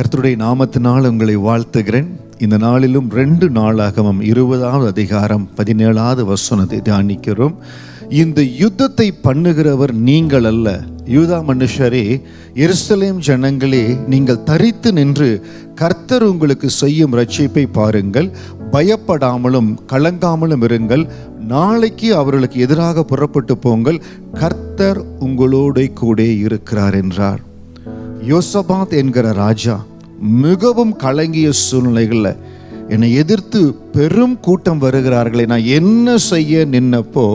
கர்த்தருடைய நாமத்தினால் உங்களை வாழ்த்துகிறேன். இந்த நாளிலும் 2 நாளாகமம் 20வது அதிகாரம் 17வது வசனத்தை தியானிக்கிறோம். இந்த யுத்தத்தை பண்ணுகிறவர் நீங்கள் அல்ல, யூதா மனுஷரே, எருசலேம் ஜனங்களே, நீங்கள் தரித்து நின்று கர்த்தர் உங்களுக்கு செய்யும் ரட்சிப்பை பாருங்கள். பயப்படாமலும் கலங்காமலும் இருங்கள். நாளைக்கு அவர்களுக்கு எதிராக புறப்பட்டு போங்கள். கர்த்தர் உங்களோட கூட இருக்கிறார் என்றார். யோசபாத் என்கிற ராஜா மிகவும் கலங்கிய சூழ்நிலைகளில் என்னை எதிர்த்து பெரும் கூட்டம் வருகிறார்களே, நான் என்ன செய்ய நின்னப்போ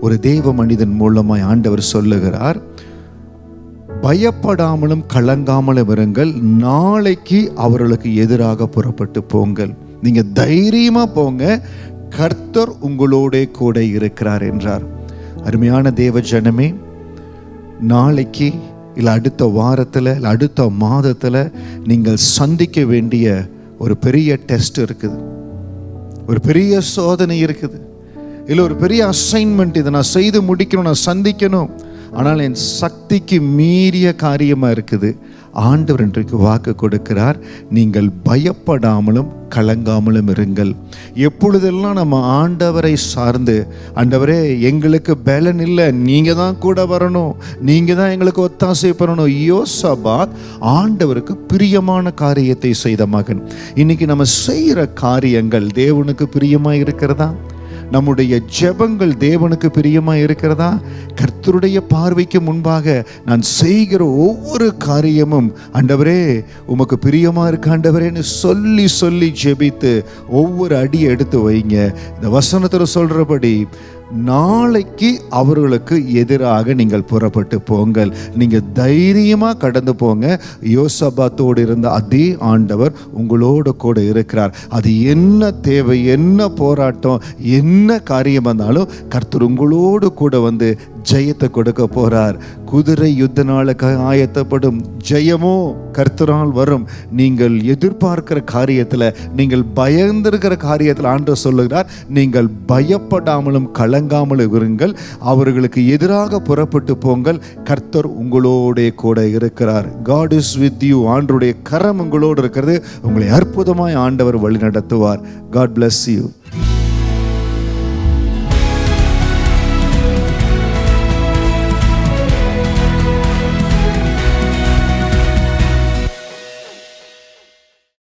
ஒரு தெய்வ மனிதன் மூலமாய் ஆண்டவர் சொல்லுகிறார், பயப்படாமலும் கலங்காமலும் இருங்கள். நாளைக்கு அவர்களுக்கு எதிராக புறப்பட்டு போங்கள். நீங்க தைரியமா போங்க, கர்த்தர் உங்களோட கூட இருக்கிறார் என்றார். அருமையான தேவ ஜனமே, நாளைக்கு இல்லை அடுத்த வாரத்தில் இல்லை அடுத்த மாதத்தில் நீங்கள் சந்திக்க வேண்டிய ஒரு பெரிய டெஸ்ட் இருக்குது, ஒரு பெரிய சோதனை இருக்குது, இல்லை ஒரு பெரிய அசைன்மெண்ட். இதை நான் செய்து முடிக்கணும், நான் சந்திக்கணும். ஆனால் என் சக்திக்கு மீறிய காரியமாக இருக்குது. ஆண்டவர் இன்றைக்கு வாக்கு கொடுக்கிறார், நீங்கள் பயப்படாமலும் கலங்காமலும் இருங்கள். எப்பொழுதெல்லாம் நம்ம ஆண்டவரை சார்ந்து, ஆண்டவரே எங்களுக்கு பலன் இல்லை, நீங்கள் தான் கூட வரணும், நீங்கள் தான் எங்களுக்கு ஒத்தாசை பண்ணணும். யோசபாத் ஆண்டவருக்கு பிரியமான காரியத்தை செய்த மகன். இன்னைக்கு நம்ம செய்கிற காரியங்கள் தேவனுக்கு பிரியமாக இருக்கிறதா? நம்முடைய ஜெபங்கள் தேவனுக்கு பிரியமாக இருக்கிறதா? கர்த்தருடைய பார்வைக்கு முன்பாக நான் செய்கிற ஒவ்வொரு காரியமும் ஆண்டவரே உமக்கு பிரியமாக இருக்க ஆண்டவரேன்னு சொல்லி சொல்லி ஜெபித்து ஒவ்வொரு அடியை எடுத்து வைங்க. இந்த வசனத்தில் சொல்கிறபடி நாளைக்கு அவர்களுக்கு எதிராக நீங்கள் புறப்பட்டு போங்கள். நீங்கள் தைரியமாக கடந்து போங்க. யோசபாத்தோடு இருந்த அதே ஆண்டவர் உங்களோட கூட இருக்கிறார். அது என்ன தேவை, என்ன போராட்டம், என்ன காரியம் வந்தாலும் கர்த்தர் உங்களோடு கூட வந்து ஜெயத்தை கொடுக்க போறார். குதிரை யுத்த நாளுக்கு ஆயத்தப்படும், ஜெயமோ கர்த்தரால் வரும். நீங்கள் எதிர்பார்க்கிற காரியத்தில், நீங்கள் பயந்திருக்கிற காரியத்தில் ஆண்டவர் சொல்லுகிறார், நீங்கள் பயப்படாமலும் கலங்காமலும் இருங்கள். அவர்களுக்கு எதிராக புறப்பட்டு போங்கள். கர்த்தர் உங்களோட கூட இருக்கிறார். God is with you. ஆண்டவருடைய கரம் உங்களோடு இருக்கிறது. உங்களை அற்புதமாய் ஆண்டவர் வழி நடத்துவார். God bless you.